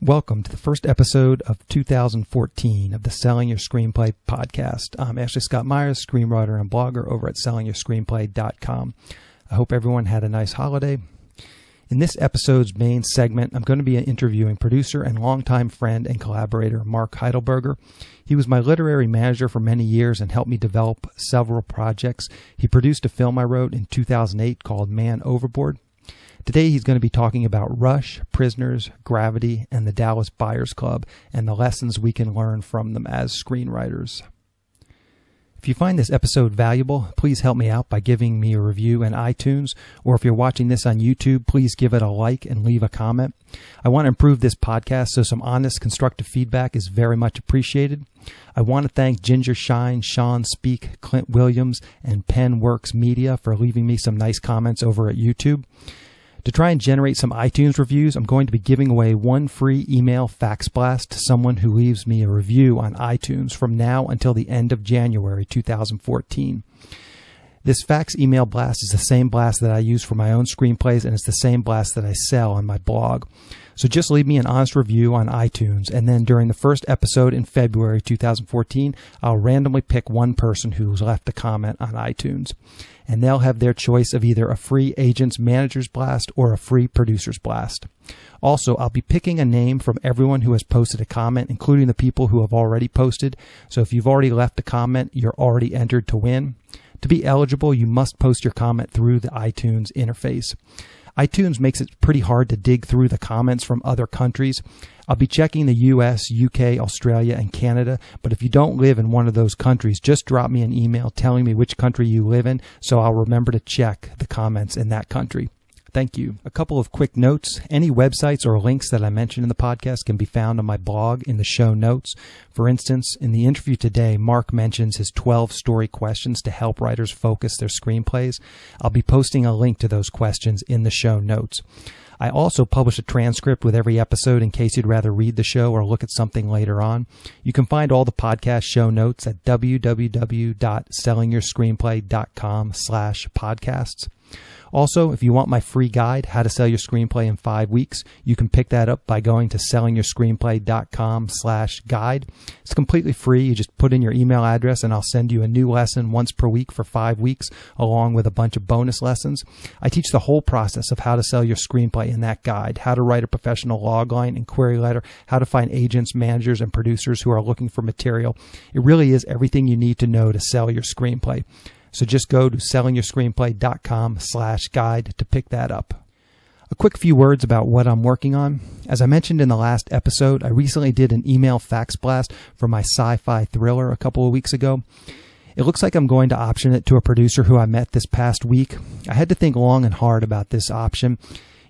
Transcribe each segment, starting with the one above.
Welcome to the first episode of 2014 of the Selling Your Screenplay podcast. I'm Ashley Scott Myers, screenwriter and blogger over at sellingyourscreenplay.com. I hope everyone had a nice holiday. In this episode's main segment, I'm going to be interviewing producer and longtime friend and collaborator Mark Heidelberger. He was my literary manager for many years and helped me develop several projects. He produced a film I wrote in 2008 called Man Overboard. Today he's going to be talking about Rush, Prisoners, Gravity, and the Dallas Buyers Club, and the lessons we can learn from them as screenwriters. If you find this episode valuable, please help me out by giving me a review in iTunes, or if you're watching this on YouTube, please give it a like and leave a comment. I want to improve this podcast, so some honest, constructive feedback is very much appreciated. I want to thank Ginger Shine, Sean Speak, Clint Williams, and Penworks Media for leaving me some nice comments over at YouTube. To try and generate some iTunes reviews, I'm going to be giving away one free email fax blast to someone who leaves me a review on iTunes from now until the end of January 2014. This fax email blast is the same blast that I use for my own screenplays, and it's the same blast that I sell on my blog. So just leave me an honest review on iTunes, and then during the first episode in February 2014, I'll randomly pick one person who's left a comment on iTunes. And they'll have their choice of either a free Agent's Manager's Blast or a free Producer's Blast. Also, I'll be picking a name from everyone who has posted a comment, including the people who have already posted. So if you've already left a comment, you're already entered to win. To be eligible, you must post your comment through the iTunes interface. iTunes makes it pretty hard to dig through the comments from other countries. I'll be checking the US, UK, Australia, and Canada, but if you don't live in one of those countries, just drop me an email telling me which country you live in, so I'll remember to check the comments in that country. Thank you. A couple of quick notes. Any websites or links that I mentioned in the podcast can be found on my blog in the show notes. For instance, in the interview today, Mark mentions his 12 story questions to help writers focus their screenplays. I'll be posting a link to those questions in the show notes. I also publish a transcript with every episode in case you'd rather read the show or look at something later on. You can find all the podcast show notes at www.sellingyourscreenplay.com/podcasts. Also, if you want my free guide, How to Sell Your Screenplay in 5 Weeks, you can pick that up by going to sellingyourscreenplay.com/guide. It's completely free. You just put in your email address and I'll send you a new lesson once per week for 5 weeks, along with a bunch of bonus lessons. I teach the whole process of how to sell your screenplay in that guide, how to write a professional logline and query letter, how to find agents, managers, and producers who are looking for material. It really is everything you need to know to sell your screenplay. So just go to sellingyourscreenplay.com/guide to pick that up. A quick few words about what I'm working on. As I mentioned in the last episode, I recently did an email fax blast for my sci-fi thriller a couple of weeks ago. It looks like I'm going to option it to a producer who I met this past week. I had to think long and hard about this option.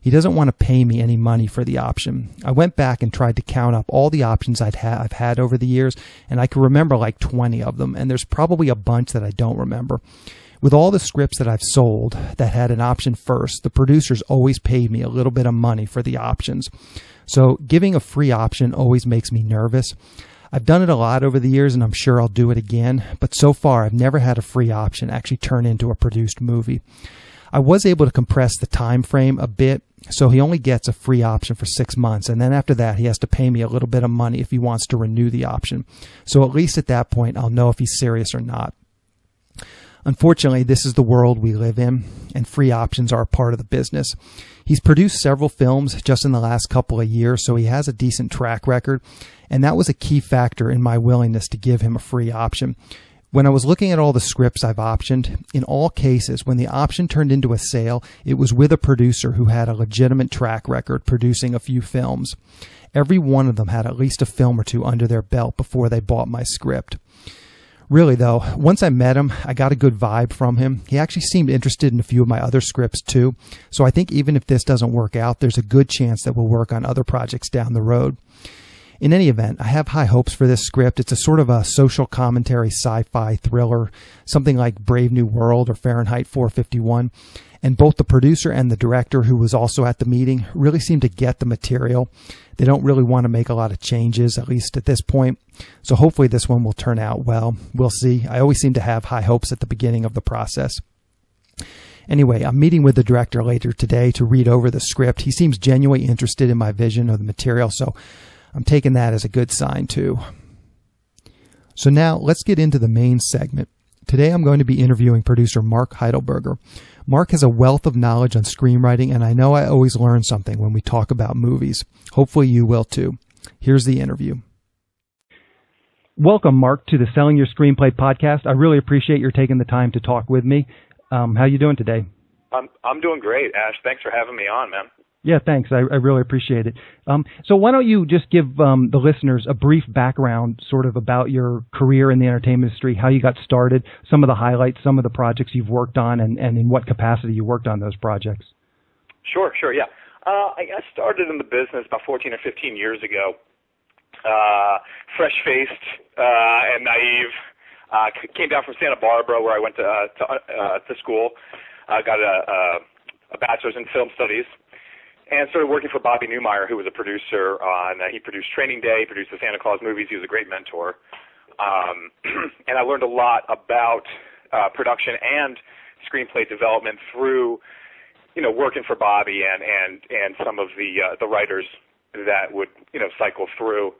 He doesn't want to pay me any money for the option. I went back and tried to count up all the options I've had over the years, and I can remember like 20 of them, and there's probably a bunch that I don't remember. With all the scripts that I've sold that had an option first, the producers always paid me a little bit of money for the options. So giving a free option always makes me nervous. I've done it a lot over the years, and I'm sure I'll do it again, but so far I've never had a free option actually turn into a produced movie. I was able to compress the time frame a bit, so he only gets a free option for 6 months, and then after that he has to pay me a little bit of money if he wants to renew the option. So at least at that point I'll know if he's serious or not. Unfortunately, this is the world we live in, and free options are a part of the business. He's produced several films just in the last couple of years, so he has a decent track record, and that was a key factor in my willingness to give him a free option. When I was looking at all the scripts I've optioned, in all cases, when the option turned into a sale, it was with a producer who had a legitimate track record producing a few films. Every one of them had at least a film or two under their belt before they bought my script. Really, though, once I met him, I got a good vibe from him. He actually seemed interested in a few of my other scripts, too. So I think even if this doesn't work out, there's a good chance that we'll work on other projects down the road. In any event, I have high hopes for this script. It's a sort of a social commentary sci-fi thriller, something like Brave New World or Fahrenheit 451. And both the producer and the director, who was also at the meeting, really seem to get the material. They don't really want to make a lot of changes, at least at this point. So hopefully this one will turn out well. We'll see. I always seem to have high hopes at the beginning of the process. Anyway, I'm meeting with the director later today to read over the script. He seems genuinely interested in my vision of the material, so I'm taking that as a good sign too. So now let's get into the main segment. Today I'm going to be interviewing producer Mark Heidelberger. Mark has a wealth of knowledge on screenwriting, and I know I always learn something when we talk about movies. Hopefully you will too. Here's the interview. Welcome, Mark, to the Selling Your Screenplay podcast. I really appreciate your taking the time to talk with me. How you doing today? I'm doing great, Ash. Thanks for having me on, man. Yeah, thanks. I really appreciate it. So why don't you just give the listeners a brief background sort of about your career in the entertainment industry, how you got started, some of the highlights, some of the projects you've worked on, and in what capacity you worked on those projects. Sure, yeah. I started in the business about 14 or 15 years ago, fresh-faced and naive. Came down from Santa Barbara, where I went to school, got a bachelor's in film studies, and started working for Bobby Newmeyer, who was a producer on, he produced Training Day, he produced the Santa Claus movies. He was a great mentor. And I learned a lot about production and screenplay development through, working for Bobby and some of the writers that would, cycle through.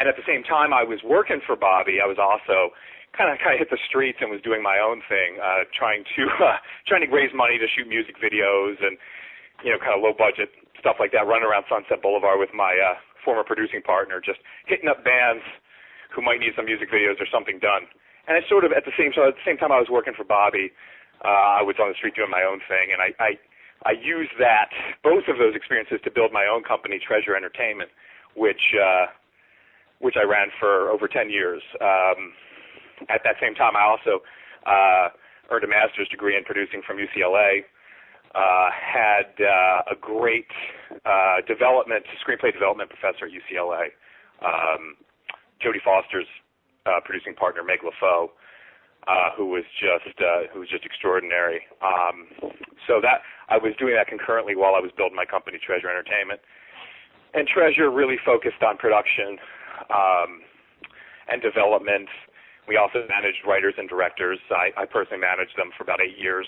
And at the same time I was working for Bobby, I was also kind of hit the streets and was doing my own thing, trying to raise money to shoot music videos and, kind of low budget stuff like that, running around Sunset Boulevard with my former producing partner, just hitting up bands who might need some music videos or something done. And I sort of, at the same time I was working for Bobby, I was on the street doing my own thing, and I used both of those experiences to build my own company, Treasure Entertainment, which I ran for over 10 years. At that same time, I also earned a master's degree in producing from UCLA, had a great screenplay development professor at UCLA, Jodie Foster's producing partner, Meg LaFoe, who was just extraordinary. So that I was doing that concurrently while I was building my company, Treasure Entertainment. And Treasure really focused on production and development. We also managed writers and directors. I personally managed them for about 8 years.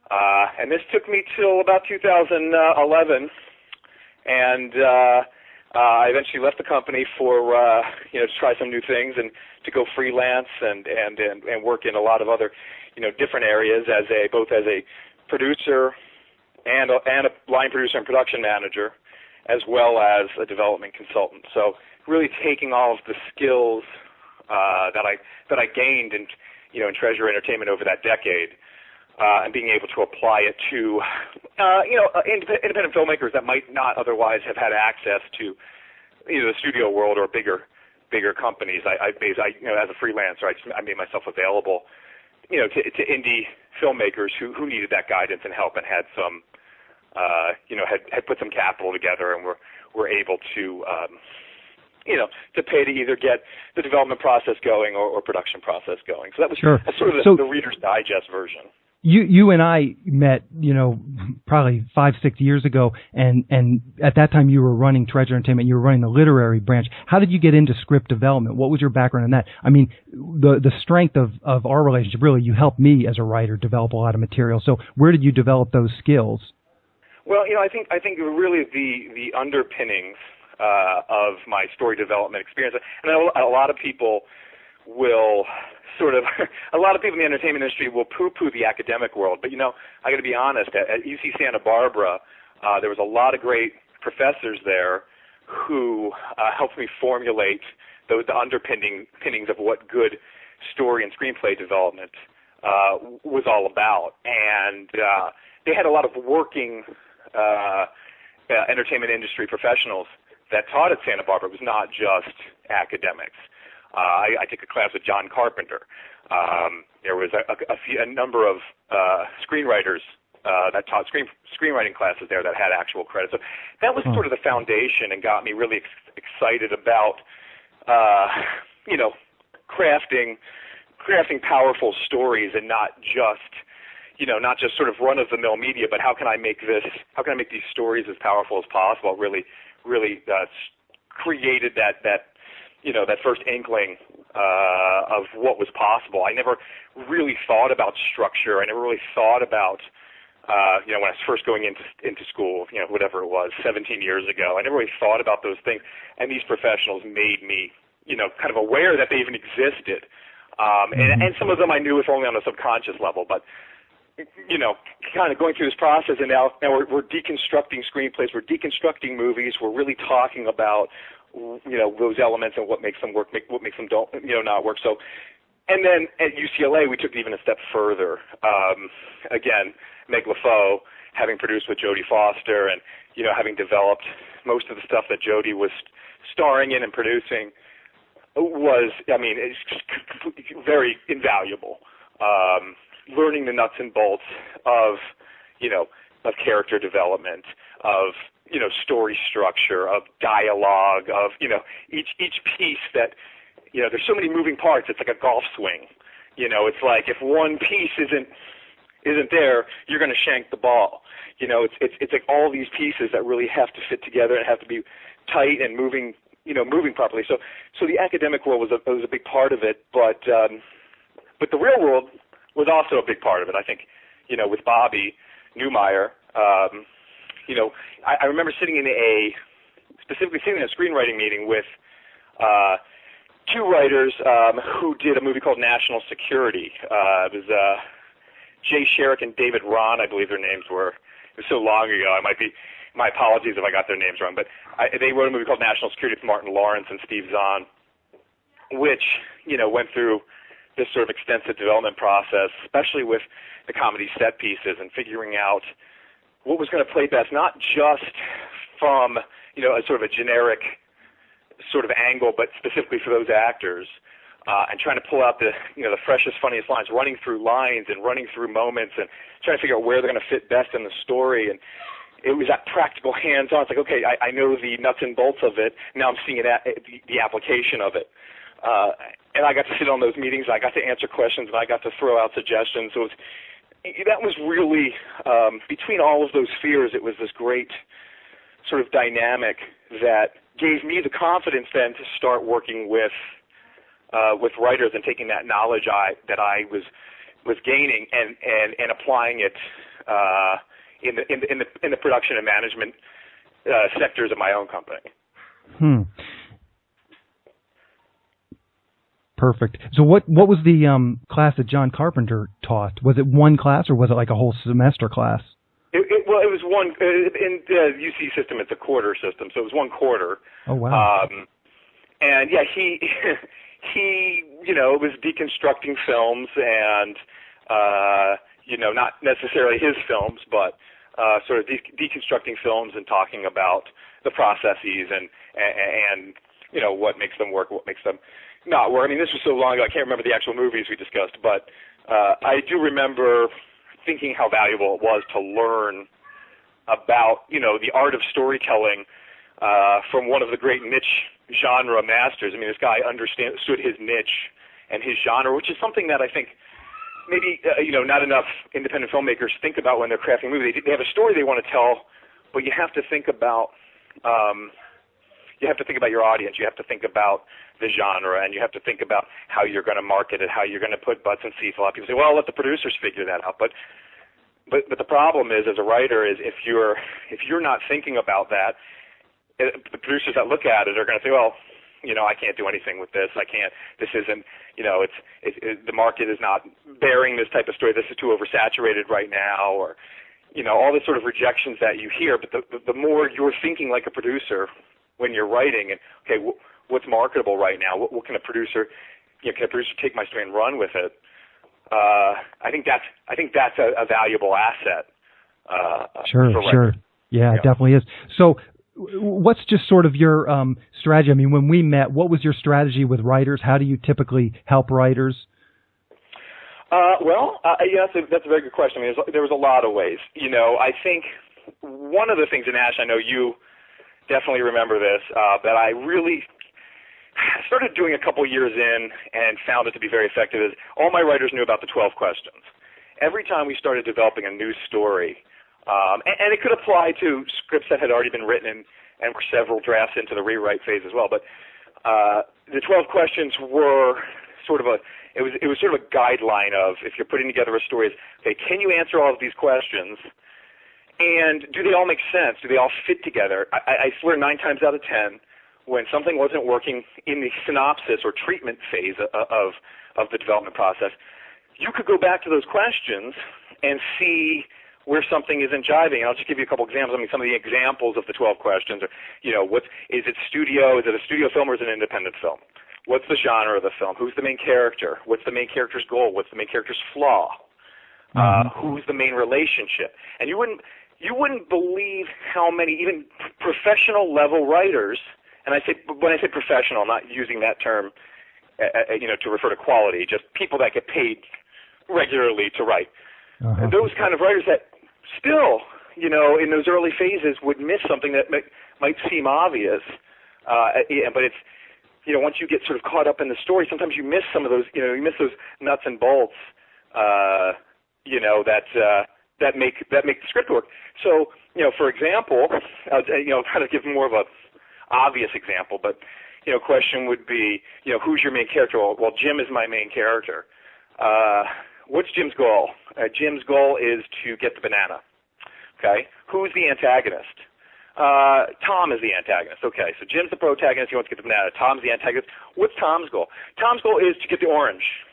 And this took me till about 2011. And I eventually left the company for, to try some new things and to go freelance and work in a lot of other, different areas both as a producer and a line producer and production manager, as well as a development consultant. So really taking all of the skills that I gained in Treasure Entertainment over that decade, and being able to apply it to independent filmmakers that might not otherwise have had access to the studio world or bigger companies. I as a freelancer, I made myself available to indie filmmakers who needed that guidance and help and had some had put some capital together and were able to to pay to either get the development process going or production process going. So that was sort of the Reader's Digest version. You and I met, probably 5-6 years ago, and at that time you were running Treasure Entertainment. You were running the literary branch. How did you get into script development? What was your background in that? I mean, the strength of our relationship, really, you helped me as a writer develop a lot of material. So where did you develop those skills? Well, I think really the underpinnings of my story development experience, and a lot of people will a lot of people in the entertainment industry will poo-poo the academic world, but I got to be honest. At UC Santa Barbara, there was a lot of great professors there who helped me formulate the underpinnings of what good story and screenplay development was all about, and they had a lot of working entertainment industry professionals that taught at Santa Barbara. It was not just academics. I took a class with John Carpenter. There was a number of screenwriters that taught screenwriting classes there that had actual credit. So that was sort of the foundation and got me really excited about, crafting powerful stories and not just sort of run-of-the-mill media, but how can I make these stories as powerful as possible? Really created that first inkling of what was possible. I never really thought about structure. I never really thought about, when I was first going into school, whatever it was, 17 years ago. I never really thought about those things, and these professionals made me, kind of aware that they even existed. And some of them I knew if only on a subconscious level, but kind of going through this process, and now we're deconstructing screenplays, we're deconstructing movies, we're really talking about, those elements and what makes them work, what makes them don't, not work. So, and then at UCLA, we took it even a step further. Again, Meg LaFoe, having produced with Jodie Foster, and having developed most of the stuff that Jodie was starring in and producing, was, it's very invaluable. Learning the nuts and bolts of, of character development, of, story structure, of dialogue, of, each piece that, there's so many moving parts. It's like a golf swing. It's like if one piece isn't there, you're going to shank the ball. It's like all these pieces that really have to fit together and have to be tight and moving properly. So the academic world was a big part of it, but the real world was also a big part of it. I think, with Bobby Newmeyer, I remember specifically sitting in a screenwriting meeting with two writers who did a movie called National Security. It was Jay Sherrick and David Ron, I believe their names were. It was so long ago. My apologies if I got their names wrong, but they wrote a movie called National Security with Martin Lawrence and Steve Zahn, which, went through this sort of extensive development process, especially with the comedy set pieces and figuring out what was going to play best, not just from, a sort of a generic sort of angle, but specifically for those actors, and trying to pull out the freshest, funniest lines, running through lines and running through moments and trying to figure out where they're going to fit best in the story. And it was that practical hands-on. It's like, okay, I know the nuts and bolts of it. Now I'm seeing the application of it. And I got to sit on those meetings. I got to answer questions, and I got to throw out suggestions. So that was really, between all of those spheres, it was this great sort of dynamic that gave me the confidence then to start working with writers and taking that knowledge that I was gaining and applying it in the production and management sectors of my own company. Perfect. So what was the class that John Carpenter taught? Was it one class or was it like a whole semester class? Well, it was one. In the UC system, it's a quarter system, so it was one quarter. Oh, wow. And yeah, he was deconstructing films and, not necessarily his films, but sort of deconstructing films and talking about the processes and what makes them work, what makes them not work. This was so long ago, I can't remember the actual movies we discussed, but I do remember thinking how valuable it was to learn about, the art of storytelling from one of the great niche genre masters. This guy understood his niche and his genre, which is something that I think maybe, not enough independent filmmakers think about when they're crafting movies. They have a story they want to tell, but you have to think about your audience. You have to think about the genre, and you have to think about how you're going to market it, how you're going to put butts in seats. A lot of people say, well, let the producers figure that out. But the problem is, as a writer, is if you're not thinking about that, the producers that look at it are going to say, well, I can't do anything with this. I can't. This isn't. The market is not bearing this type of story. This is too oversaturated right now, or all the sort of rejections that you hear. But the more you're thinking like a producer when you're writing, and okay, what's marketable right now? What can a producer? Can a producer take my story and run with it? I think that's a valuable asset. Sure. Yeah, it definitely is. So, what's just sort of your strategy? When we met, what was your strategy with writers? How do you typically help writers? That's a very good question. There was a lot of ways. I think one of the things, and Ash, I know you definitely remember this, that I really started doing a couple years in and found it to be very effective is all my writers knew about the 12 questions. Every time we started developing a new story, and it could apply to scripts that had already been written and were several drafts into the rewrite phase as well, but the 12 questions were sort of it was sort of a guideline of, if you're putting together a story, okay, can you answer all of these questions? And do they all make sense? Do they all fit together? I swear 9 times out of 10, when something wasn't working in the synopsis or treatment phase of the development process, you could go back to those questions and see where something isn't jiving. I'll just give you a couple examples. I mean, some of the examples of the 12 questions are, is it a studio film or is it an independent film? What's the genre of the film? Who's the main character? What's the main character's goal? What's the main character's flaw? Who's the main relationship? And you wouldn't believe how many even professional level writers, and when I say professional, I'm not using that term, to refer to quality, just people that get paid regularly to write. And those kind of writers that still, in those early phases would miss something that might seem obvious, but it's, once you get sort of caught up in the story, sometimes you miss some of those, you miss those nuts and bolts, that make the script work. So, for example, I'll kind of give more of a obvious example, but, question would be, who's your main character? Well, Jim is my main character. What's Jim's goal? Jim's goal is to get the banana. Okay. Who's the antagonist? Tom is the antagonist. Okay, so Jim's the protagonist. He wants to get the banana. Tom's the antagonist. What's Tom's goal? Tom's goal is to get the orange.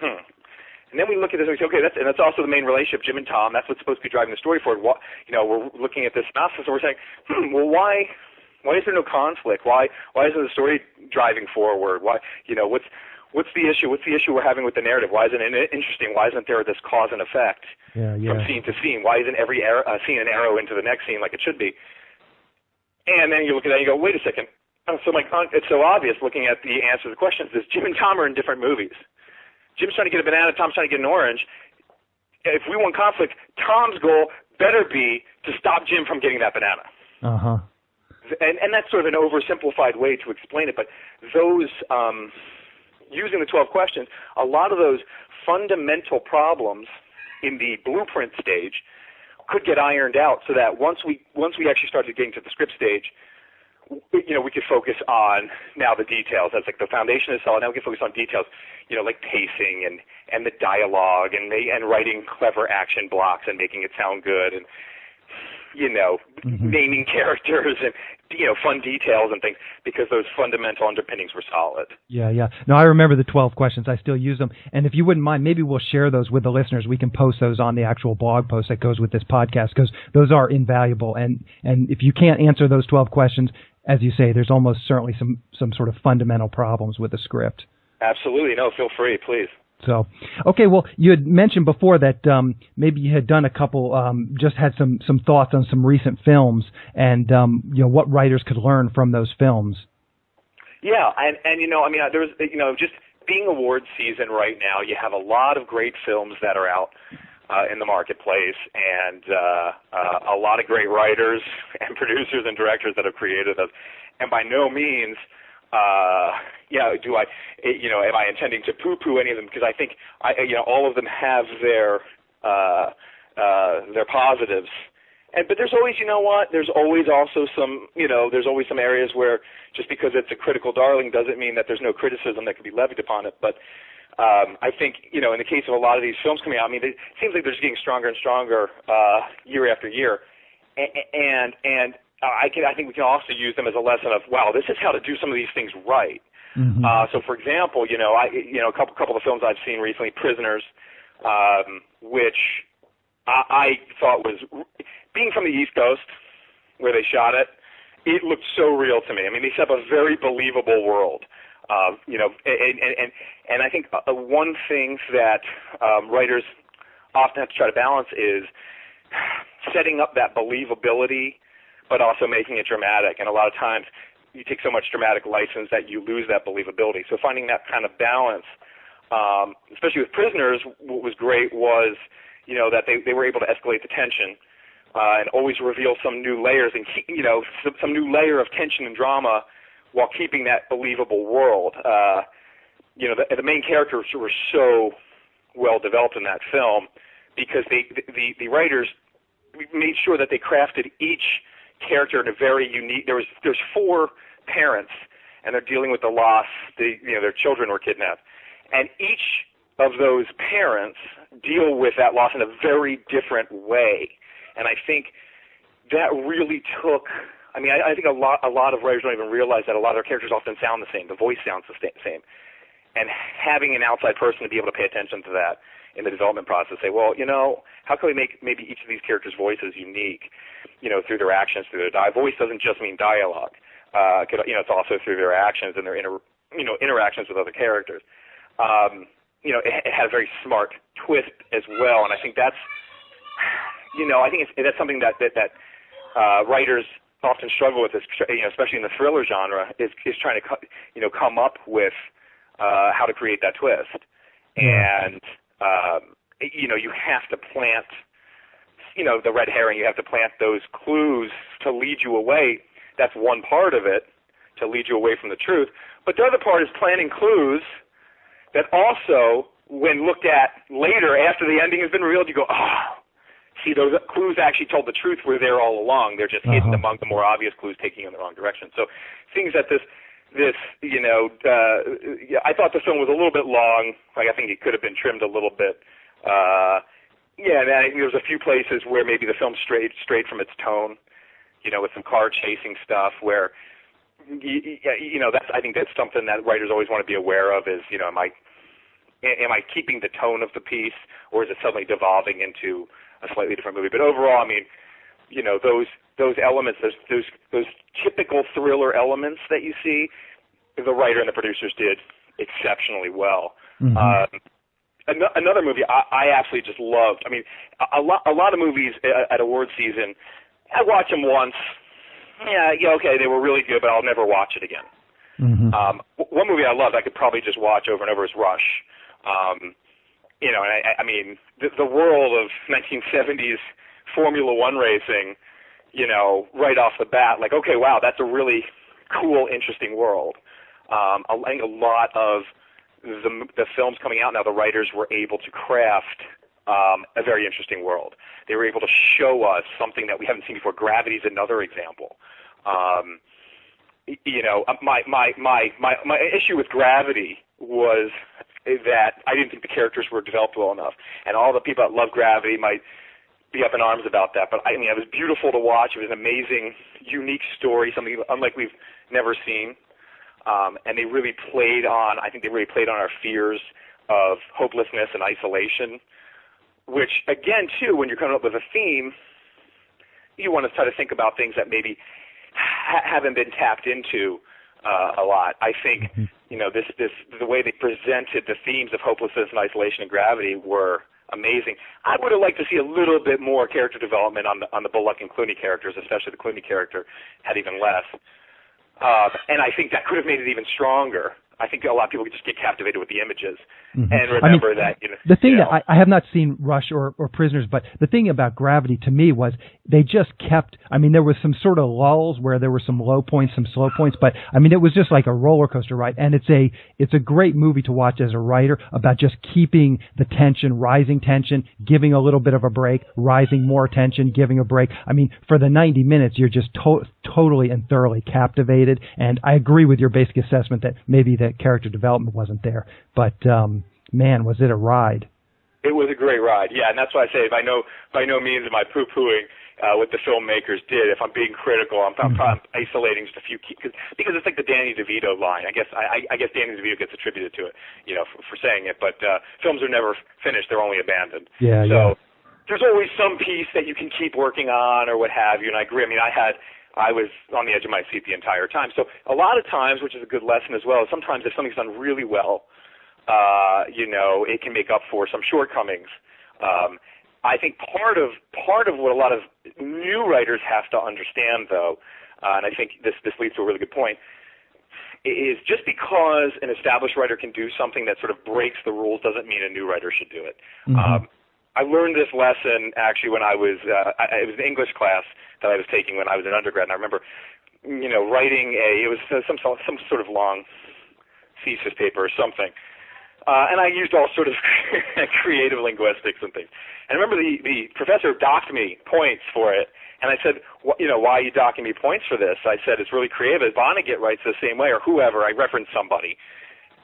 And then we look at this and we say, okay, that's also the main relationship, Jim and Tom. That's what's supposed to be driving the story forward. We're looking at this synopsis and we're saying, well, why is there no conflict? Why isn't the story driving forward? Why, what's the issue? What's the issue we're having with the narrative? Why isn't it interesting? Why isn't there this cause and effect from scene to scene? Why isn't every scene an arrow into the next scene like it should be? And then you look at that and you go, wait a second. So it's so obvious looking at the answer to the questions is Jim and Tom are in different movies. Jim's trying to get a banana, Tom's trying to get an orange. If we want conflict, Tom's goal better be to stop Jim from getting that banana. And that's sort of an oversimplified way to explain it, but those, using the 12 questions, a lot of those fundamental problems in the blueprint stage could get ironed out so that once we actually started getting to the script stage, we could focus on now the details. That's like the foundation is solid. Now we can focus on details, like pacing and the dialogue and writing clever action blocks and making it sound good and, naming characters and, fun details and things because those fundamental underpinnings were solid. Yeah. No, I remember the 12 questions. I still use them. And if you wouldn't mind, maybe we'll share those with the listeners. We can post those on the actual blog post that goes with this podcast because those are invaluable. And if you can't answer those 12 questions, as you say, there's almost certainly some sort of fundamental problems with the script. Absolutely. No, feel free, please. So, okay, well, you had mentioned before that maybe you had done a couple, just had some thoughts on some recent films and, what writers could learn from those films. Yeah, and there's, just being award season right now, you have a lot of great films that are out in the marketplace and a lot of great writers and producers and directors that have created those. And by no means am I intending to poo-poo any of them? Because I think all of them have their positives. But there's always, there's always also there's always some areas where just because it's a critical darling doesn't mean that there's no criticism that can be levied upon it. But I think, in the case of a lot of these films coming out, it seems like they're just getting stronger and stronger year after year. And I think we can also use them as a lesson of, wow, this is how to do some of these things right. So, for example, a couple of films I've seen recently, Prisoners, which I thought was, being from the East Coast where they shot it, it looked so real to me. They set up a very believable world. And I think one thing that writers often have to try to balance is setting up that believability but also making it dramatic. And a lot of times you take so much dramatic license that you lose that believability. So finding that kind of balance, especially with Prisoners, what was great was, that they were able to escalate the tension and always reveal some new layers and, some new layer of tension and drama while keeping that believable world. The main characters were so well developed in that film because the writers made sure that they crafted each character in a very unique. There's 4 parents, and they're dealing with the loss. Their children were kidnapped, and each of those parents deal with that loss in a very different way. And I think that really took. I mean, I think a lot of writers don't even realize that a lot of their characters often sound the same. The voice sounds the same, and having an outside person to be able to pay attention to that in the development process, say, well, how can we make maybe each of these characters' voices unique, through their actions, through their dialogue. Voice doesn't just mean dialogue. It's also through their actions and their interactions with other characters. It had a very smart twist as well, and I think that's, that's something that writers often struggle with, especially in the thriller genre, is trying to come up with how to create that twist. And you have to plant, the red herring. You have to plant those clues to lead you away. That's one part of it, to lead you away from the truth. But the other part is planting clues that also, when looked at later, after the ending has been revealed, you go, see, those clues actually told the truth. Were there all along. They're just hidden among the more obvious clues, taking you in the wrong direction. So things that I thought the film was a little bit long. Like, I think it could have been trimmed a little bit. And I think there's a few places where maybe the film strayed from its tone, with some car chasing stuff where, I think that's something that writers always want to be aware of is, am I keeping the tone of the piece, or is it suddenly devolving into a slightly different movie? But overall, I mean, those elements, those typical thriller elements that you see, the writer and the producers did exceptionally well. Another movie I absolutely just loved. I mean, a lot of movies at award season, I watch them once. Yeah, okay, they were really good, but I'll never watch it again. One movie I loved, I could probably just watch over and over, is Rush. And I mean, the world of 1970s Formula One racing, right off the bat, like, okay, wow, that's a really cool, interesting world. I think a lot of the films coming out now, the writers were able to craft a very interesting world. They were able to show us something that we haven't seen before. Gravity is another example. My issue with Gravity was that I didn't think the characters were developed well enough, and all the people that love Gravity might be up in arms about that. But I mean, it was beautiful to watch. It was an amazing, unique story, something unlike we've never seen. And they really played on, I think they really played on our fears of hopelessness and isolation, which, again, too, when you're coming up with a theme, you want to try to think about things that maybe haven't been tapped into a lot. I think, the way they presented the themes of hopelessness and isolation and Gravity were amazing. I would have liked to see a little bit more character development on the Bullock and Clooney characters, especially the Clooney character had even less. And I think that could have made it even stronger. I think a lot of people just get captivated with the images and remember that. The thing that I have not seen Rush or Prisoners, but the thing about Gravity to me was they just kept. I mean, there was some sort of lulls where there were some low points, some slow points, but I mean, it was just like a roller coaster ride. And it's a great movie to watch as a writer about just keeping the tension, rising tension, giving a little bit of a break, rising more tension, giving a break. I mean, for the 90 minutes, you're just totally and thoroughly captivated. And I agree with your basic assessment that maybe the character development wasn't there, but man, was it a ride. It was a great ride, yeah, and that's why I say by no means am I poo-pooing what the filmmakers did. If I'm being critical, I'm isolating just a few key, because it's like the Danny DeVito line. I guess Danny DeVito gets attributed to it, for saying it, but films are never finished; they're only abandoned. Yeah. So there's always some piece that you can keep working on or what have you, and I agree. I mean, I was on the edge of my seat the entire time. So a lot of times, which is a good lesson as well, sometimes if something's done really well, it can make up for some shortcomings. I think part of what a lot of new writers have to understand, though, and I think this leads to a really good point, is just because an established writer can do something that sort of breaks the rules doesn't mean a new writer should do it. I learned this lesson actually when I was it was an English class that I was taking when I was an undergrad, and I remember writing it was some sort of long thesis paper or something, And I used all sort of creative linguistics and things. And I remember the professor docked me points for it. And I said, why are you docking me points for this? I said, it's really creative. Vonnegut writes the same way, or whoever. I referenced somebody.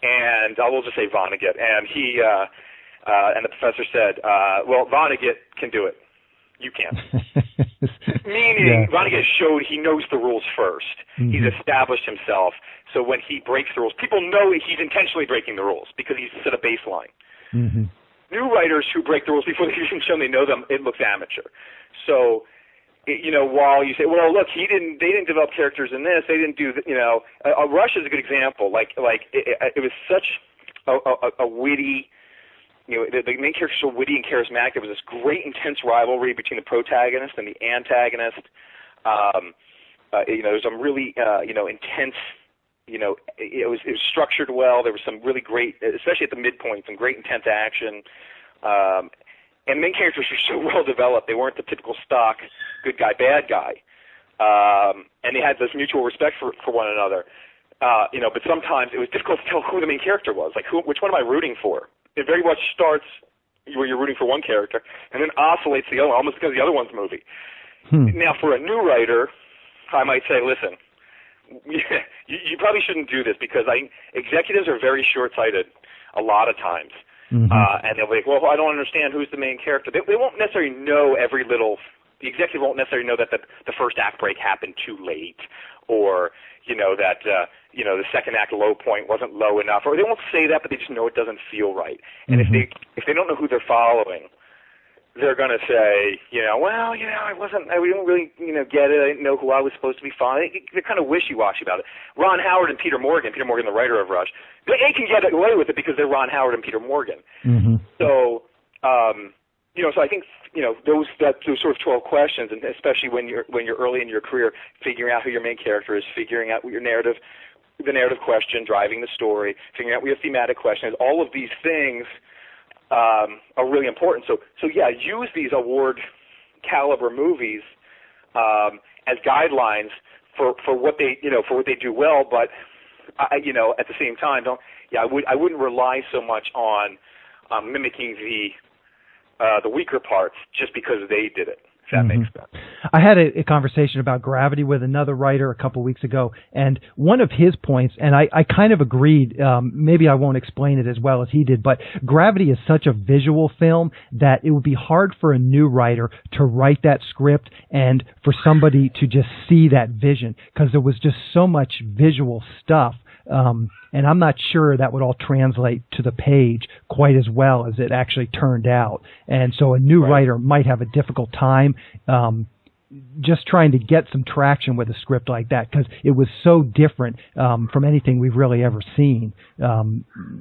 And I will just say Vonnegut. And and the professor said, well, Vonnegut can do it. You can't. Meaning, Vonnegut showed he knows the rules first. Mm-hmm. He's established himself. So when he breaks the rules, people know he's intentionally breaking the rules because he's set a baseline. Mm-hmm. New writers who break the rules before they've even shown they know them, it looks amateur. So, while you say, well, look, they didn't develop characters in this, they didn't do, Rush is a good example. It was such a witty, the main character was so witty and charismatic. There was this great, intense rivalry between the protagonist and the antagonist. There was some really, intense. It was structured well. There was some really great, especially at the midpoint, some great intense action. And the main characters were so well developed. They weren't the typical stock good guy, bad guy. And they had this mutual respect for one another. But sometimes it was difficult to tell who the main character was. Like, which one am I rooting for? It very much starts where you're rooting for one character and then oscillates the other one, almost because the other one's movie. Now, for a new writer, I might say, listen, you probably shouldn't do this because executives are very short-sighted a lot of times. Mm-hmm. And they'll be like, well, I don't understand who's the main character. They won't necessarily know the executive won't necessarily know that the first act break happened too late, or, that, the second act low point wasn't low enough, or they won't say that, but they just know it doesn't feel right. And mm-hmm. if they don't know who they're following, they're going to say, we didn't really, get it. I didn't know who I was supposed to be following. They're kind of wishy-washy about it. Ron Howard and Peter Morgan, the writer of Rush, they can get away with it because they're Ron Howard and Peter Morgan. Mm-hmm. So, so I think, those sort of 12 questions, and especially when you're early in your career, figuring out who your main character is, figuring out what the narrative question, driving the story, figuring out what your thematic question is, all of these things are really important. So use these award caliber movies as guidelines for what they do well. But at the same time, I wouldn't rely so much on mimicking the weaker parts just because they did it. If that makes sense. I had a conversation about Gravity with another writer a couple weeks ago, and one of his points, and I kind of agreed, maybe I won't explain it as well as he did, but Gravity is such a visual film that it would be hard for a new writer to write that script and for somebody to just see that vision, because there was just so much visual stuff. And I'm not sure that would all translate to the page quite as well as it actually turned out. And so a new writer might have a difficult time just trying to get some traction with a script like that, because it was so different from anything we've really ever seen.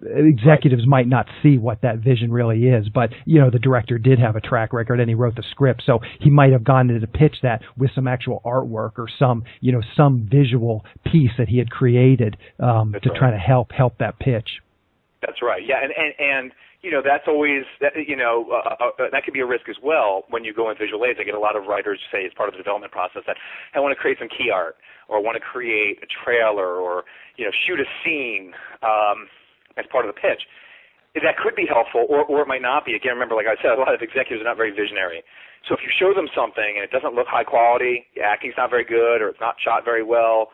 Executives might not see what that vision really is, but the director did have a track record and he wrote the script, so he might have gone in to pitch that with some actual artwork or some visual piece that he had created to try to help that pitch. That's right. Yeah, and that's always that could be a risk as well when you go in visual aids. I get a lot of writers say as part of the development process that I want to create some key art, or I want to create a trailer, or shoot a scene as part of the pitch. That could be helpful, or it might not be. Again, remember, like I said, a lot of executives are not very visionary. So if you show them something and it doesn't look high quality, the acting's not very good, or it's not shot very well,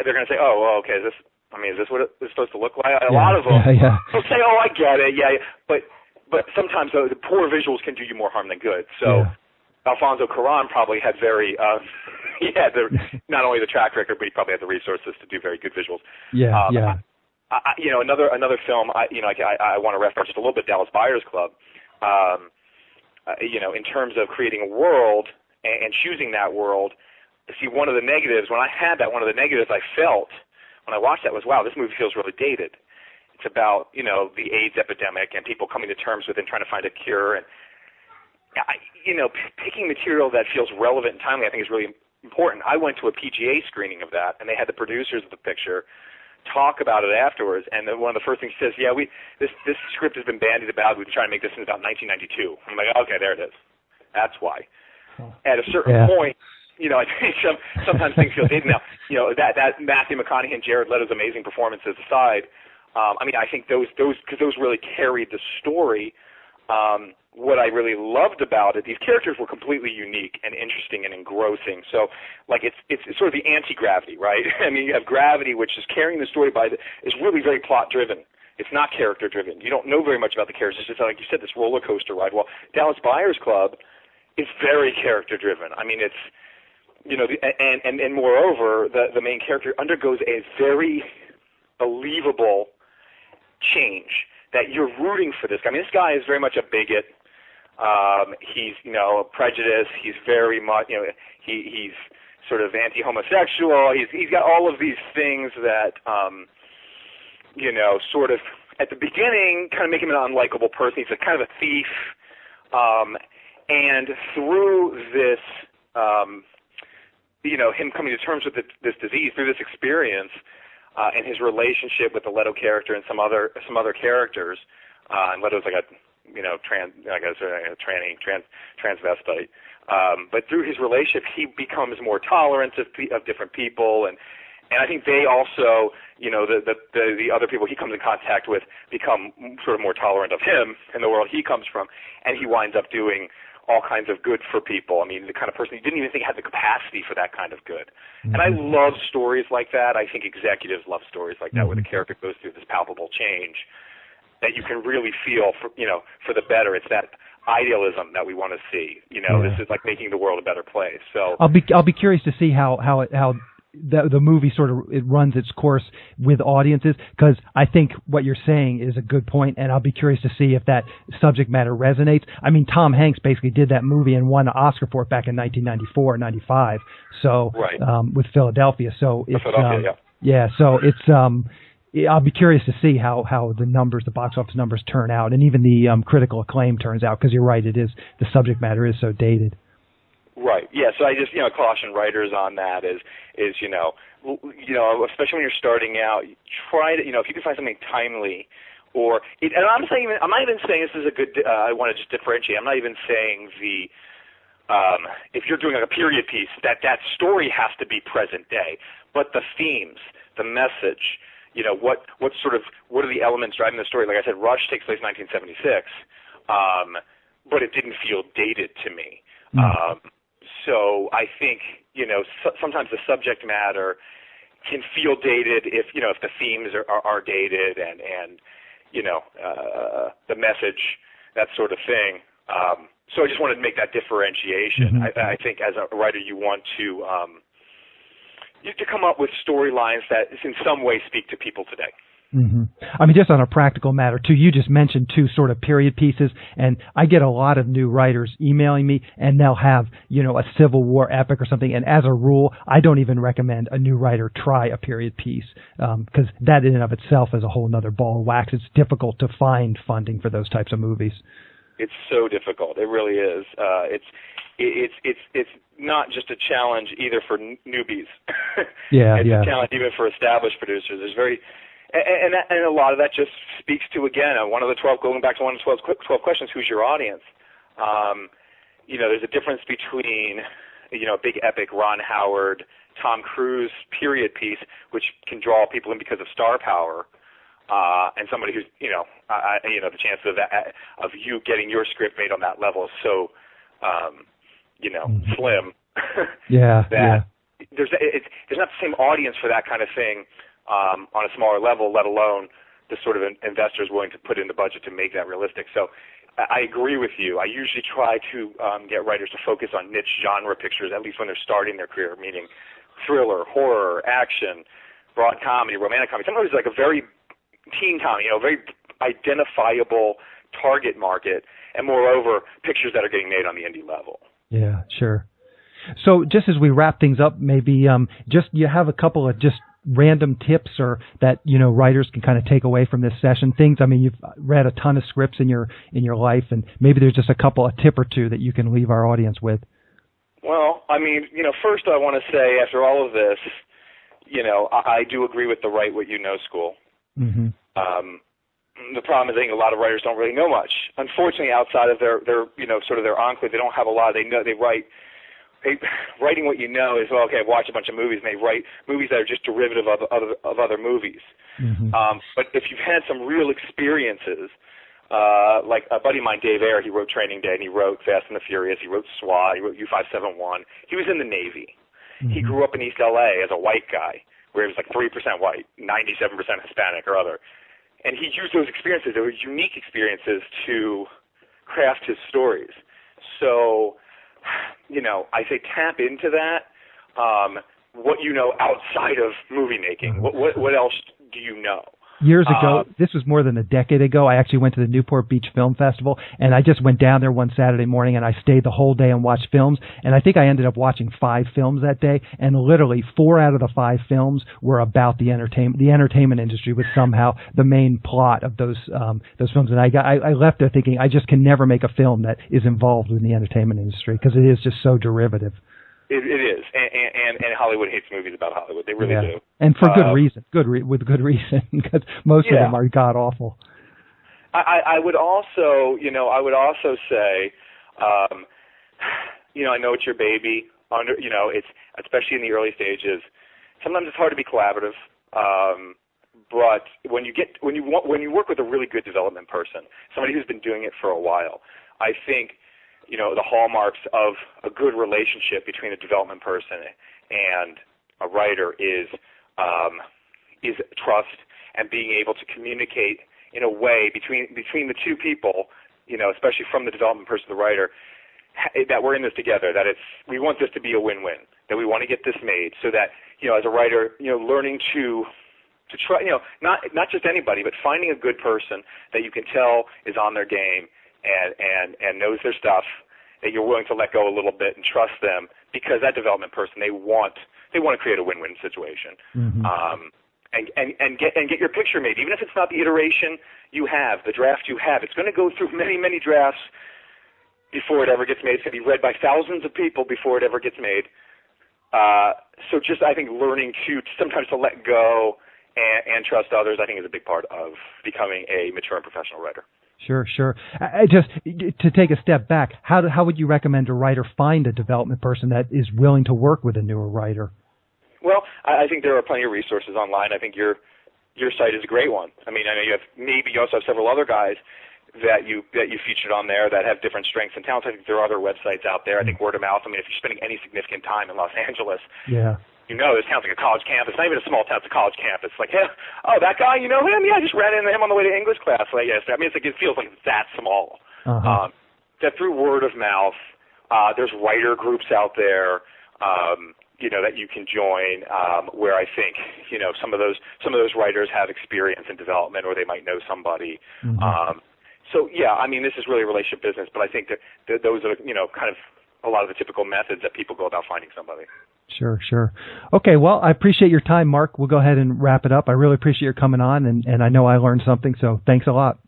they're going to say, oh, well, okay, is this what it's supposed to look like? A lot of them will say, oh, I get it, but sometimes the poor visuals can do you more harm than good. So Alfonso Cuarón probably had not only the track record, but he probably had the resources to do very good visuals. Another film I want to reference just a little bit, Dallas Buyers Club. In terms of creating a world and choosing that world. See, one of the negatives I felt when I watched that was, wow, this movie feels really dated. It's about, the AIDS epidemic and people coming to terms with it and trying to find a cure. And, picking material that feels relevant and timely, I think, is really important. I went to a PGA screening of that, and they had the producers of the picture talk about it afterwards. And then one of the first things he says, this script has been bandied about. We've been trying to make this since about 1992. I'm like, okay, there it is. That's why. At a certain point, I think sometimes things feel dated now. That Matthew McConaughey and Jared Leto's amazing performances aside, I mean, I think those because those really carried the story. What I really loved about it, these characters were completely unique and interesting and engrossing. So, like, it's sort of the anti-Gravity, right? I mean, you have Gravity, which is carrying the story is really very plot-driven. It's not character-driven. You don't know very much about the characters. It's just like you said, this roller coaster ride. Well, Dallas Buyers Club is very character-driven. I mean, it's, you know, and moreover, the main character undergoes a very believable change that you're rooting for this guy. I mean, this guy is very much a bigot. He's, you know, prejudiced. He's very much, you know, he's sort of anti-homosexual. He's got all of these things that, you know, sort of at the beginning kind of make him an unlikable person. He's a kind of a thief. And through this, you know, him coming to terms with this disease, through this experience, and his relationship with the Leto character and some other characters, and Leto's like a, you know, transvestite. But through his relationship, he becomes more tolerant of different people, and I think they also, you know, the other people he comes in contact with become sort of more tolerant of him and the world he comes from, and he winds up doing all kinds of good for people. I mean, the kind of person you didn't even think had the capacity for that kind of good. Mm-hmm. And I love stories like that. I think executives love stories like that, mm-hmm. where the character goes through this palpable change that you can really feel for, you know, for the better. It's that idealism that we want to see. You know, This is like making the world a better place. So I'll be curious to see how the movie sort of it runs its course with audiences, because I think what you're saying is a good point, and I'll be curious to see if that subject matter resonates. I mean, Tom Hanks basically did that movie and won an Oscar for it back in 1994 or 95. So right. With Philadelphia. So it's So it's I'll be curious to see how the numbers, the box office numbers, turn out, and even the critical acclaim turns out, because you're right, it is, the subject matter is so dated. Right. Yeah. So I just, you know, caution writers on that is you know, especially when you're starting out, try to, you know, if you can find something timely, and I'm not even saying this is a good. I want to just differentiate. I'm not even saying if you're doing like a period piece, that story has to be present day, but the themes, the message, you know, what are the elements driving the story? Like I said, Rush takes place in 1976, but it didn't feel dated to me. So I think, you know, sometimes the subject matter can feel dated if, you know, if the themes are dated and you know, the message, that sort of thing. So I just wanted to make that differentiation. Mm-hmm. I think as a writer you want to come up with storylines that in some way speak to people today. Mm-hmm. I mean, just on a practical matter, too, you just mentioned two sort of period pieces, and I get a lot of new writers emailing me, and they'll have, you know, a Civil War epic or something, and as a rule, I don't even recommend a new writer try a period piece, because that in and of itself is a whole nother ball of wax. It's difficult to find funding for those types of movies. It's so difficult. It really is. It's not just a challenge either for newbies. It's a challenge even for established producers. There's And a lot of that just speaks to, again, going back to one of the 12 questions, who's your audience? You know, there's a difference between, you know, a big epic Ron Howard, Tom Cruise period piece, which can draw people in because of star power, and somebody who's, you know, the chances of you getting your script made on that level is so, you know, slim. There's not the same audience for that kind of thing. On a smaller level, let alone the sort of investors willing to put in the budget to make that realistic. So I agree with you. I usually try to get writers to focus on niche genre pictures, at least when they're starting their career, meaning thriller, horror, action, broad comedy, romantic comedy. Sometimes it's like a very teen comedy, you know, very identifiable target market, and moreover, pictures that are getting made on the indie level. Yeah, sure. So just as we wrap things up, maybe just you have a couple of just random tips or that, you know, writers can kind of take away from this session. Things, I mean, you've read a ton of scripts in your life, and maybe there's just a tip or two that you can leave our audience with. Well, I mean, you know, first I want to say, after all of this, you know, I do agree with the write what you know school. Mm-hmm. The problem is I think a lot of writers don't really know much. Unfortunately, outside of their you know, sort of their enclave, they don't have a lot. They write writing what you know is, well, okay, I've watched a bunch of movies, and they write movies that are just derivative of other movies. Mm-hmm. But if you've had some real experiences, like a buddy of mine, Dave Ayer, he wrote Training Day, and he wrote Fast and the Furious, he wrote SWAT, he wrote U-571. He was in the Navy. Mm-hmm. He grew up in East L.A. as a white guy, where he was like 3% white, 97% Hispanic or other. And he used those experiences, they were unique experiences, to craft his stories. So, I say tap into that. What you know outside of movie making. What else do you know? Years ago, this was more than a decade ago, I actually went to the Newport Beach Film Festival, and I just went down there one Saturday morning, and I stayed the whole day and watched films, and I think I ended up watching 5 films that day, and literally 4 out of the 5 films were about the entertainment. The entertainment industry was somehow the main plot of those films, and I left there thinking I just can never make a film that is involved in the entertainment industry, because it is just so derivative. It is, and Hollywood hates movies about Hollywood. They really do, and for good reason. With good reason, because most of them are god awful. I would also, say, I know it's your baby. It's especially in the early stages. Sometimes it's hard to be collaborative, but when you work with a really good development person, somebody who's been doing it for a while, I think. The hallmarks of a good relationship between a development person and a writer is trust and being able to communicate in a way between the two people, especially from the development person to the writer, that we're in this together, that we want this to be a win-win, that we want to get this made, so that, as a writer, learning to try, not just anybody, but finding a good person that you can tell is on their game and knows their stuff, that you're willing to let go a little bit and trust them, because that development person, they want to create a win-win situation. Mm-hmm. And get your picture made, even if it's not the iteration you have, the draft you have. It's going to go through many, many drafts before it ever gets made. It's going to be read by thousands of people before it ever gets made. So just, I think, learning to sometimes to let go and trust others, I think, is a big part of becoming a mature and professional writer. Sure. I just, to take a step back, how would you recommend a writer find a development person that is willing to work with a newer writer? Well, I think there are plenty of resources online. I think your site is a great one. I mean, I know you also have several other guys that you featured on there that have different strengths and talents. I think there are other websites out there. I think word of mouth. I mean, if you're spending any significant time in Los Angeles, this town's like a college campus. Not even a small town; it's a college campus. Like, hey, that guy, you know him? Yeah, I just ran into him on the way to English class. Like, yes, I mean, it feels like it's that small. Uh-huh. That through word of mouth, there's writer groups out there, that you can join, where I think, some of those writers have experience in development, or they might know somebody. Mm-hmm. So yeah, I mean, this is really a relationship business, but I think that those are, kind of a lot of the typical methods that people go about finding somebody. Sure. Okay, well, I appreciate your time, Mark. We'll go ahead and wrap it up. I really appreciate your coming on, and I know I learned something, so thanks a lot.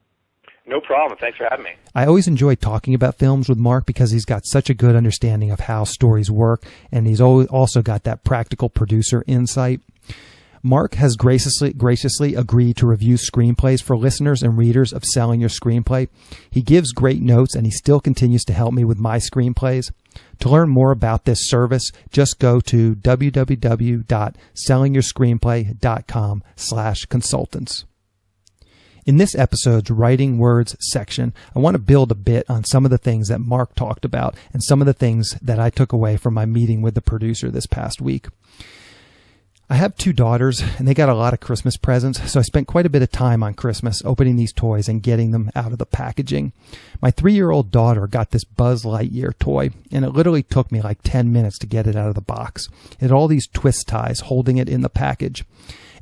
No problem. Thanks for having me. I always enjoy talking about films with Mark because he's got such a good understanding of how stories work, and he's also got that practical producer insight. Mark has graciously agreed to review screenplays for listeners and readers of Selling Your Screenplay. He gives great notes, and he still continues to help me with my screenplays. To learn more about this service, just go to www.sellingyourscreenplay.com/consultants. In this episode's Writing Words section, I want to build a bit on some of the things that Mark talked about and some of the things that I took away from my meeting with the producer this past week. I have 2 daughters, and they got a lot of Christmas presents, so I spent quite a bit of time on Christmas opening these toys and getting them out of the packaging. My 3-year-old daughter got this Buzz Lightyear toy, and it literally took me like 10 minutes to get it out of the box. It had all these twist ties holding it in the package.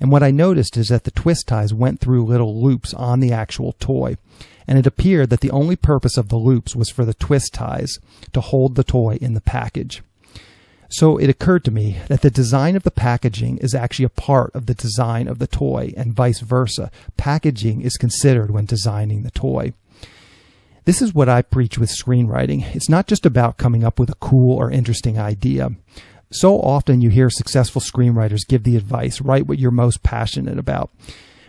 And what I noticed is that the twist ties went through little loops on the actual toy, and it appeared that the only purpose of the loops was for the twist ties to hold the toy in the package. So it occurred to me that the design of the packaging is actually a part of the design of the toy, and vice versa. Packaging is considered when designing the toy. This is what I preach with screenwriting. It's not just about coming up with a cool or interesting idea. So often you hear successful screenwriters give the advice, write what you're most passionate about.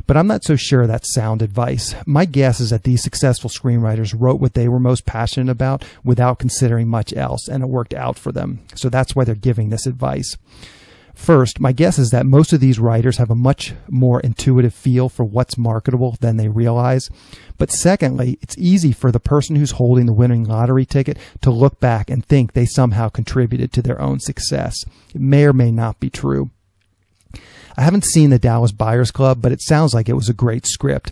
But I'm not so sure that's sound advice. My guess is that these successful screenwriters wrote what they were most passionate about without considering much else, and it worked out for them. So that's why they're giving this advice. First, my guess is that most of these writers have a much more intuitive feel for what's marketable than they realize. But secondly, it's easy for the person who's holding the winning lottery ticket to look back and think they somehow contributed to their own success. It may or may not be true. I haven't seen the Dallas Buyers Club, but it sounds like it was a great script.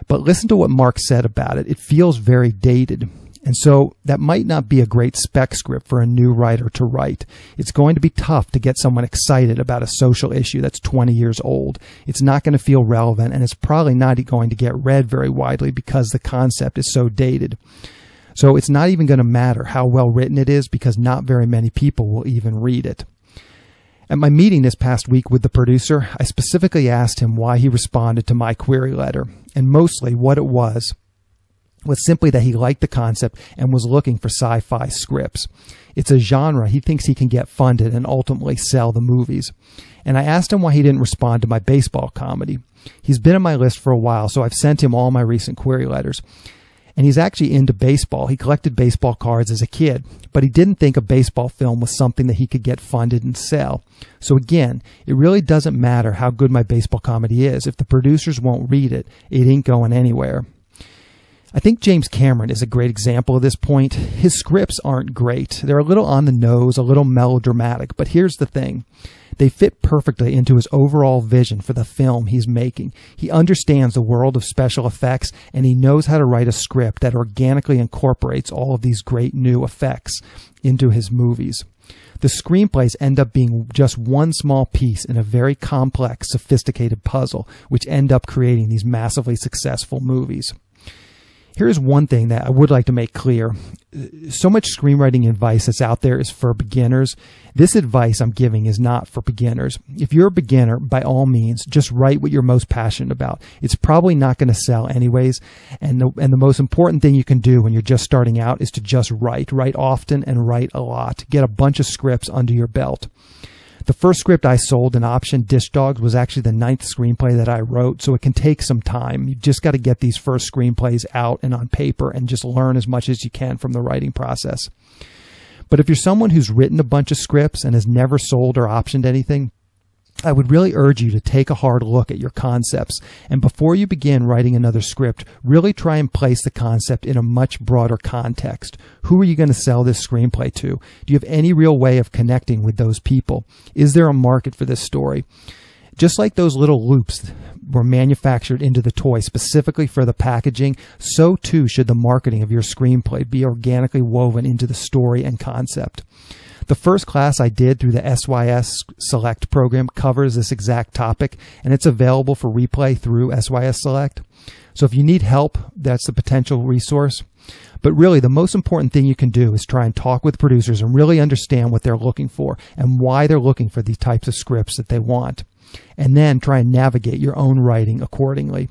But listen to what Mark said about it. It feels very dated. And so that might not be a great spec script for a new writer to write. It's going to be tough to get someone excited about a social issue that's 20 years old. It's not going to feel relevant, and it's probably not going to get read very widely because the concept is so dated. So it's not even going to matter how well written it is because not very many people will even read it. At my meeting this past week with the producer, I specifically asked him why he responded to my query letter, and mostly what it was simply that he liked the concept and was looking for sci-fi scripts. It's a genre he thinks he can get funded and ultimately sell the movies. And I asked him why he didn't respond to my baseball comedy. He's been on my list for a while, so I've sent him all my recent query letters. And he's actually into baseball. He collected baseball cards as a kid, but he didn't think a baseball film was something that he could get funded and sell. So again, it really doesn't matter how good my baseball comedy is. If the producers won't read it, it ain't going anywhere. I think James Cameron is a great example of this point. His scripts aren't great. They're a little on the nose, a little melodramatic, but here's the thing. They fit perfectly into his overall vision for the film he's making. He understands the world of special effects, and he knows how to write a script that organically incorporates all of these great new effects into his movies. The screenplays end up being just one small piece in a very complex, sophisticated puzzle, which end up creating these massively successful movies. Here's one thing that I would like to make clear. So much screenwriting advice that's out there is for beginners. This advice I'm giving is not for beginners. If you're a beginner, by all means, just write what you're most passionate about. It's probably not going to sell anyways. And the most important thing you can do when you're just starting out is to just write. Write often and write a lot. Get a bunch of scripts under your belt. The first script I sold and optioned, Dish Dogs, was actually the 9th screenplay that I wrote, so it can take some time. You just got to get these first screenplays out and on paper and just learn as much as you can from the writing process. But if you're someone who's written a bunch of scripts and has never sold or optioned anything, I would really urge you to take a hard look at your concepts, and before you begin writing another script, really try and place the concept in a much broader context. Who are you going to sell this screenplay to? Do you have any real way of connecting with those people? Is there a market for this story? Just like those little loops were manufactured into the toy specifically for the packaging, so too should the marketing of your screenplay be organically woven into the story and concept. The first class I did through the SYS Select program covers this exact topic, and it's available for replay through SYS Select. So if you need help, that's a potential resource. But really, the most important thing you can do is try and talk with producers and really understand what they're looking for and why they're looking for these types of scripts that they want. And then try and navigate your own writing accordingly.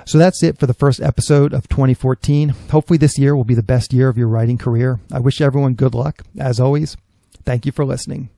So that's it for the first episode of 2014. Hopefully this year will be the best year of your writing career. I wish everyone good luck. As always, thank you for listening.